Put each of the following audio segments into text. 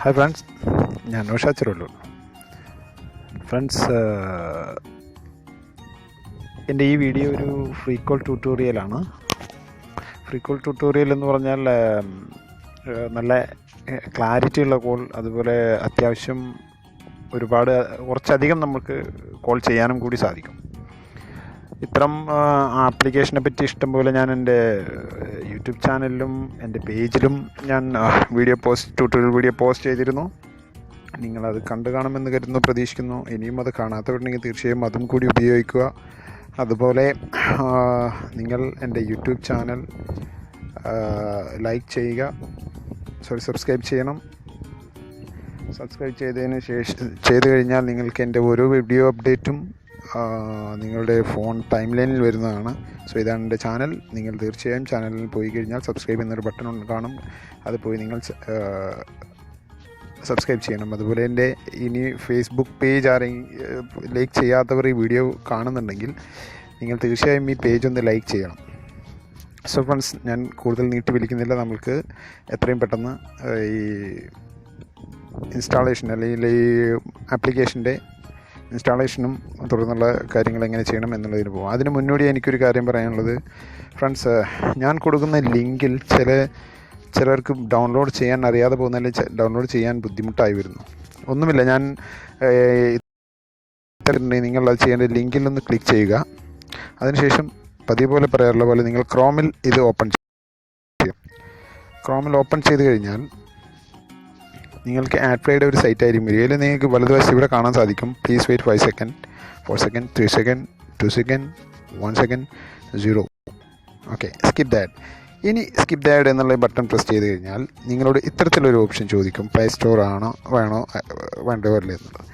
Hi friends, ഞാൻ Naushad. Friends, എൻ്റെ ഈ വീഡിയോ ഒരു ഫ്രീ കോൾ ട്യൂട്ടോറിയലാണ്. ഫ്രീ കോൾ ട്യൂട്ടോറിയൽ എന്ന് പറഞ്ഞാൽ നല്ല ക്ലാരിറ്റി ഉള്ള കോൾ, അതുപോലെ അത്യാവശ്യം കുറച്ചധികം നമുക്ക് കോൾ ചെയ്യാനും കൂടി സാധിക്കും. ഇത്തരം ആപ്ലിക്കേഷനെ പറ്റി ഇഷ്ടംപോലെ ഞാൻ എൻ്റെ യൂട്യൂബ് ചാനലിലും എൻ്റെ പേജിലും ഞാൻ ട്യൂട്ടോറിയൽ വീഡിയോ പോസ്റ്റ് ചെയ്തിരുന്നു. നിങ്ങളത് കണ്ടു കാണുമെന്ന് കരുതുന്നു, പ്രതീക്ഷിക്കുന്നു. ഇനിയും അത് കാണാത്തവരുണ്ടെങ്കിൽ തീർച്ചയായും അതും കൂടി ഉപയോഗിക്കുക. അതുപോലെ നിങ്ങൾ എൻ്റെ യൂട്യൂബ് ചാനൽ സബ്സ്ക്രൈബ് ചെയ്യണം. സബ്സ്ക്രൈബ് ചെയ്ത് കഴിഞ്ഞാൽ നിങ്ങൾക്ക് എൻ്റെ ഓരോ വീഡിയോ അപ്ഡേറ്റും നിങ്ങളുടെ ഫോൺ ടൈം ലൈനിൽ വരുന്നതാണ്. സോ ഇതാണ് എൻ്റെ ചാനൽ. നിങ്ങൾ തീർച്ചയായും ചാനലിൽ പോയി കഴിഞ്ഞാൽ സബ്സ്ക്രൈബ് എന്നൊരു ബട്ടൺ കാണും. അത് പോയി നിങ്ങൾ സബ്സ്ക്രൈബ് ചെയ്യണം. അതുപോലെ എൻ്റെ ഇനി ഫേസ്ബുക്ക് പേജ് ലൈക്ക് ചെയ്യാത്തവർ ഈ വീഡിയോ കാണുന്നുണ്ടെങ്കിൽ നിങ്ങൾ തീർച്ചയായും ഈ പേജ് ഒന്ന് ലൈക്ക് ചെയ്യണം. സോ ഫ്രണ്ട്സ്, ഞാൻ കൂടുതൽ നീട്ടി വലിക്കുന്നില്ല. നമുക്ക് എത്രയും പെട്ടെന്ന് ഈ ഇൻസ്റ്റാളേഷൻ അല്ലെങ്കിൽ ഈ ആപ്ലിക്കേഷൻ്റെ ഇൻസ്റ്റാളേഷനും തുടർന്നുള്ള കാര്യങ്ങൾ എങ്ങനെ ചെയ്യണം എന്നുള്ളതിന് പോകും. അതിന് മുന്നോടി എനിക്കൊരു കാര്യം പറയാനുള്ളത്, ഫ്രണ്ട്സ്, ഞാൻ കൊടുക്കുന്ന ലിങ്കിൽ ചിലർക്ക് ഡൗൺലോഡ് ചെയ്യാൻ അറിയാതെ പോകുന്നതിൽ ഡൗൺലോഡ് ചെയ്യാൻ ബുദ്ധിമുട്ടായി വരുന്നു. ഒന്നുമില്ല, ഞാൻ നിങ്ങൾ അത് ചെയ്യേണ്ട ലിങ്കിൽ ഒന്ന് ക്ലിക്ക് ചെയ്യുക. അതിനുശേഷം പതിവ് പോലെ പറയാറുള്ള പോലെ നിങ്ങൾ ക്രോമിൽ ഇത് ഓപ്പൺ ചെയ്യും. ക്രോമിൽ ഓപ്പൺ ചെയ്ത് കഴിഞ്ഞാൽ നിങ്ങൾക്ക് ആഡ്പ്ലേയുടെ ഒരു സൈറ്റ് ആയിരിക്കും വരിക. ഇതിൽ നിങ്ങൾക്ക് വലതുവശത്ത് ഇവിടെ കാണാൻ സാധിക്കും, please wait 5 second, 4 second, 3 second, 2 second, 1 second, 0. Okay, skip that. ഇനി സ്കിപ്പ് ദാറ്റ് എന്നുള്ള ബട്ടൺ പ്രസ് ചെയ്ത് കഴിഞ്ഞാൽ നിങ്ങളോട് ഇത്തരത്തിലൊരു ഓപ്ഷൻ ചോദിക്കും, പ്ലേ സ്റ്റോർ വേണ്ടോ അല്ലേ എന്നുള്ളത്.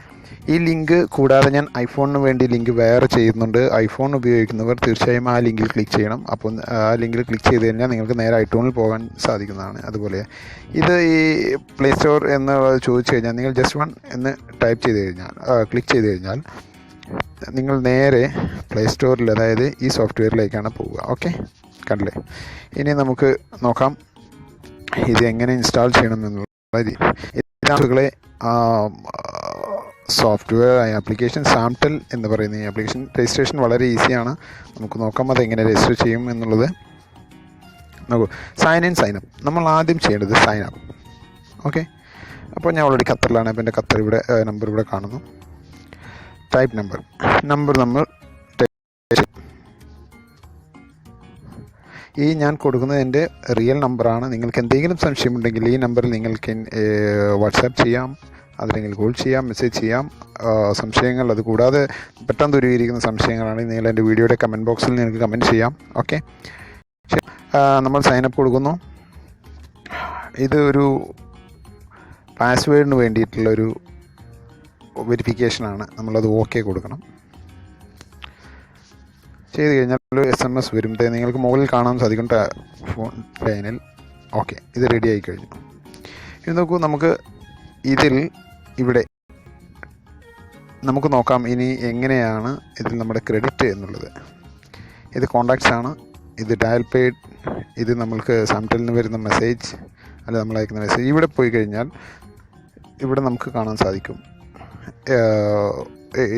ഈ ലിങ്ക് കൂടാതെ ഞാൻ ഐഫോണിന് വേണ്ടി ലിങ്ക് വേറെ ചെയ്യുന്നുണ്ട്. ഐഫോൺ ഉപയോഗിക്കുന്നവർ തീർച്ചയായും ആ ലിങ്കിൽ ക്ലിക്ക് ചെയ്യണം. അപ്പോൾ ആ ലിങ്കിൽ ക്ലിക്ക് ചെയ്ത് കഴിഞ്ഞാൽ നിങ്ങൾക്ക് നേരെ ഐഫോണിൽ പോകാൻ സാധിക്കുന്നതാണ്. അതുപോലെ ഇത് ഈ പ്ലേ സ്റ്റോർ എന്ന് ചോദിച്ചു കഴിഞ്ഞാൽ നിങ്ങൾ just one എന്ന് ക്ലിക്ക് ചെയ്ത് കഴിഞ്ഞാൽ നിങ്ങൾ നേരെ പ്ലേ സ്റ്റോറിൽ, അതായത് ഈ സോഫ്റ്റ്വെയറിലേക്കാണ് പോവുക. ഓക്കെ, കണ്ടില്ലേ? ഇനി നമുക്ക് നോക്കാം ഇത് എങ്ങനെ ഇൻസ്റ്റാൾ ചെയ്യണം എന്നുള്ള ഇതുകളെ സോഫ്റ്റ്വെയർ ആപ്ലിക്കേഷൻ സാംടെൽ എന്ന് പറയുന്ന ഈ ആപ്ലിക്കേഷൻ രജിസ്ട്രേഷൻ വളരെ ഈസിയാണ്. നമുക്ക് നോക്കാം അതെങ്ങനെ രജിസ്റ്റർ ചെയ്യും എന്നുള്ളത്. നോക്കൂ, സൈൻ അപ്പ്. നമ്മൾ ആദ്യം ചെയ്യേണ്ടത് സൈൻ അപ്പ്. ഓക്കെ, അപ്പോൾ ഞാൻ ഓൾറെഡി ഖത്തറിലാണ്. അപ്പോൾ എൻ്റെ ഖത്തർ നമ്പർ ഇവിടെ കാണുന്നു. ടൈപ്പ് നമ്പർ നമ്മൾ ഈ ഞാൻ കൊടുക്കുന്നത് എൻ്റെ റിയൽ നമ്പറാണ്. നിങ്ങൾക്ക് എന്തെങ്കിലും സംശയമുണ്ടെങ്കിൽ ഈ നമ്പറിൽ നിങ്ങൾക്ക് വാട്സാപ്പ് ചെയ്യാം, അതിലെങ്കിൽ കോൾ ചെയ്യാം, മെസ്സേജ് ചെയ്യാം. സംശയങ്ങൾ, അതുകൂടാതെ പെട്ടെന്ന് ദൂരീകരിക്കുന്ന സംശയങ്ങളാണെങ്കിൽ നിങ്ങൾ എൻ്റെ വീഡിയോയുടെ കമൻറ്റ് ബോക്സിൽ നിങ്ങൾക്ക് കമൻറ്റ് ചെയ്യാം. ഓക്കെ, നമ്മൾ സൈനപ്പ് കൊടുക്കുന്നു. ഇത് ഒരു പാസ്വേഡിന് വേണ്ടിയിട്ടുള്ളൊരു വെരിഫിക്കേഷനാണ്. നമ്മളത് ഓക്കെ കൊടുക്കണം. ചെയ്ത് കഴിഞ്ഞാൽ ഒരു SMS വരും. നിങ്ങൾക്ക് മുകളിൽ കാണാൻ സാധിക്കും ഫോൺ ലൈനിൽ. ഓക്കെ, ഇത് റെഡി ആയി കഴിഞ്ഞു. ഇനി നോക്കൂ, നമുക്ക് ഇവിടെ നമുക്ക് നോക്കാം ഇനി എങ്ങനെയാണ് ഇതിൽ നമ്മുടെ ക്രെഡിറ്റ് എന്നുള്ളത്. ഇത് കോണ്ടാക്ട്സ് ആണ്, ഇത് ഡയൽ പേഡ്, ഇത് നമ്മൾക്ക് സാംടെലിൽ നിന്ന് വരുന്ന മെസ്സേജ്, അല്ല നമ്മൾ അയക്കുന്ന മെസ്സേജ്. ഇവിടെ പോയി കഴിഞ്ഞാൽ ഇവിടെ നമുക്ക് കാണാൻ സാധിക്കും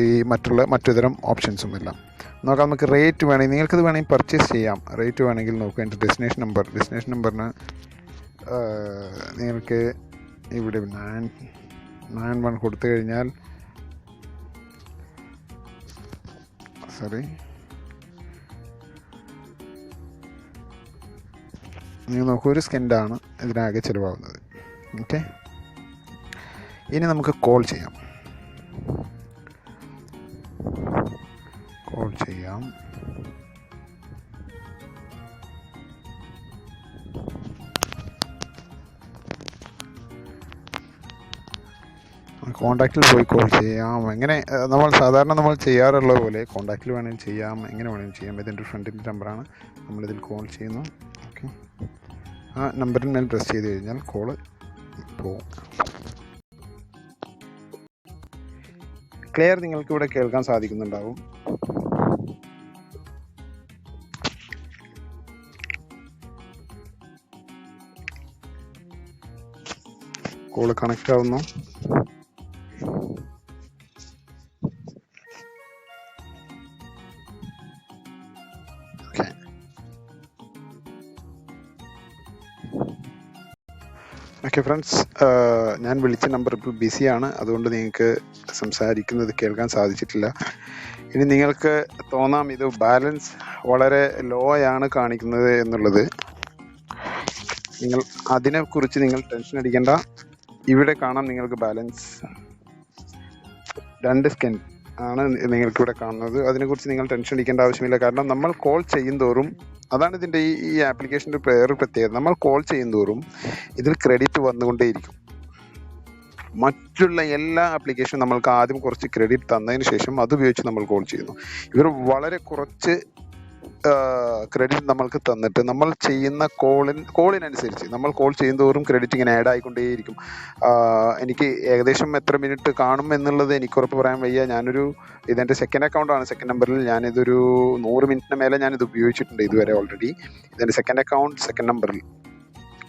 ഈ മറ്റുതരം ഓപ്ഷൻസും എല്ലാം നോക്കാം. നമുക്ക് റേറ്റ് വേണമെങ്കിൽ നിങ്ങൾക്കത് വേണമെങ്കിൽ പർച്ചേസ് ചെയ്യാം. റേറ്റ് വേണമെങ്കിൽ നോക്കുക. എൻ്റെ ഡെസ്റ്റിനേഷൻ നമ്പറിന് നിങ്ങൾക്ക് ഇവിടെ 991 കൊടുത്തു കഴിഞ്ഞാൽ നിങ്ങൾ നോക്കൂ, ഒരു സെക്കൻഡാണ് ഇതിനാകെ ചിലവാകുന്നത്. ഓക്കെ, ഇനി നമുക്ക് കോൾ ചെയ്യാം. കോണ്ടാക്റ്റിൽ പോയി കോൾ ചെയ്യാം. എങ്ങനെ നമ്മൾ ചെയ്യാറുള്ള പോലെ കോണ്ടാക്റ്റിൽ വേണമെങ്കിൽ ചെയ്യാം, എങ്ങനെ വേണമെങ്കിലും ചെയ്യാം. ഇതെൻ്റെ ഫ്രണ്ടിൻ്റെ നമ്പറാണ്. നമ്മളിതിൽ കോൾ ചെയ്യുന്നു. ഓക്കെ, ആ നമ്പറിന് മേൽ പ്രസ് ചെയ്ത് കഴിഞ്ഞാൽ കോള് പോകും. ക്ലിയർ നിങ്ങൾക്കിവിടെ കേൾക്കാൻ സാധിക്കുന്നുണ്ടാവും. കോള് കണക്റ്റ് ആവുന്നു. ഓക്കെ ഫ്രണ്ട്സ്, ഞാൻ വിളിച്ച നമ്പർ ഇപ്പോൾ ബിസിയാണ്, അതുകൊണ്ട് നിങ്ങൾക്ക് സംസാരിക്കുന്നത് കേൾക്കാൻ സാധിച്ചിട്ടില്ല. ഇനി നിങ്ങൾക്ക് തോന്നാം ഇത് ബാലൻസ് വളരെ ലോ ആണ് കാണിക്കുന്നത് എന്നുള്ളത്. അതിനെക്കുറിച്ച് നിങ്ങൾ ടെൻഷൻ അടിക്കേണ്ട. ഇവിടെ കാണാം നിങ്ങൾക്ക് ബാലൻസ് 2 സെക്കൻഡ് ആണ് നിങ്ങൾക്കിവിടെ കാണുന്നത്. അതിനെക്കുറിച്ച് നിങ്ങൾ ടെൻഷൻ അടിക്കേണ്ട ആവശ്യമില്ല. കാരണം നമ്മൾ കോൾ ചെയ്യുന്തോറും, അതാണ് ഇതിൻ്റെ ഈ ആപ്ലിക്കേഷൻ്റെ വേറൊരു പ്രത്യേകത, നമ്മൾ കോൾ ചെയ്യുന്തോറും ഇതിൽ ക്രെഡിറ്റ് വന്നുകൊണ്ടേയിരിക്കും. മറ്റുള്ള എല്ലാ ആപ്ലിക്കേഷനും നമ്മൾക്ക് ആദ്യം കുറച്ച് ക്രെഡിറ്റ് തന്നതിന് ശേഷം അതുപയോഗിച്ച് നമ്മൾ കോൾ ചെയ്യുന്നു. ഇവർ വളരെ കുറച്ച് ക്രെഡിറ്റ് നമ്മൾക്ക് തന്നിട്ട് നമ്മൾ ചെയ്യുന്ന കോളിനനുസരിച്ച് നമ്മൾ കോൾ ചെയ്യുന്നതോറും ക്രെഡിറ്റ് ഇങ്ങനെ ആഡ് ആയിക്കൊണ്ടേയിരിക്കും. എനിക്ക് ഏകദേശം എത്ര മിനിറ്റ് കാണും എന്നുള്ളത് എനിക്ക് ഉറപ്പ് പറയാൻ വയ്യ. ഇതെൻ്റെ സെക്കൻഡ് അക്കൗണ്ടാണ്. സെക്കൻഡ് നമ്പറിൽ ഞാനിതൊരു 100 മിനിറ്റിന് മേലെ ഞാനിത് ഉപയോഗിച്ചിട്ടുണ്ട് ഇതുവരെ ഓൾറെഡി. ഇതെൻ്റെ സെക്കൻഡ് അക്കൗണ്ട്, സെക്കൻഡ് നമ്പറിൽ.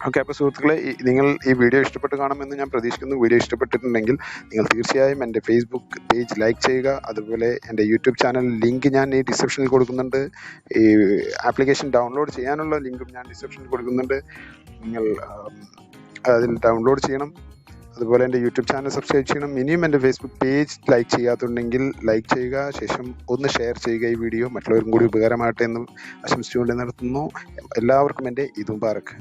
ഓക്കെ, അപ്പോൾ സുഹൃത്തുക്കളെ, നിങ്ങൾ ഈ വീഡിയോ ഇഷ്ടപ്പെട്ട് കാണുമെന്ന് ഞാൻ പ്രതീക്ഷിക്കുന്നു. വീഡിയോ ഇഷ്ടപ്പെട്ടിട്ടുണ്ടെങ്കിൽ നിങ്ങൾ തീർച്ചയായും എൻ്റെ ഫേസ്ബുക്ക് പേജ് ലൈക്ക് ചെയ്യുക. അതുപോലെ എൻ്റെ യൂട്യൂബ് ചാനൽ ലിങ്ക് ഞാൻ ഈ ഡിസ്ക്രിപ്ഷനിൽ കൊടുക്കുന്നുണ്ട്. ഈ ആപ്ലിക്കേഷൻ ഡൗൺലോഡ് ചെയ്യാനുള്ള ലിങ്കും ഞാൻ ഡിസ്ക്രിപ്ഷനിൽ കൊടുക്കുന്നുണ്ട്. നിങ്ങൾ അതിൽ ഡൗൺലോഡ് ചെയ്യണം. അതുപോലെ എൻ്റെ യൂട്യൂബ് ചാനൽ സബ്സ്ക്രൈബ് ചെയ്യണം. ഇനിയും എൻ്റെ ഫേസ്ബുക്ക് പേജ് ലൈക്ക് ചെയ്യാത്തുണ്ടെങ്കിൽ ലൈക്ക് ചെയ്യുക. ശേഷം ഒന്ന് ഷെയർ ചെയ്യുക. ഈ വീഡിയോ മറ്റുള്ളവർക്കും കൂടി ഉപകാരമാകട്ടെ എന്ന് ആശംസിച്ചുകൊണ്ട് നിർത്തുന്നു. എല്ലാവർക്കും എൻ്റെ ഈദ് മുബാറക്ക്.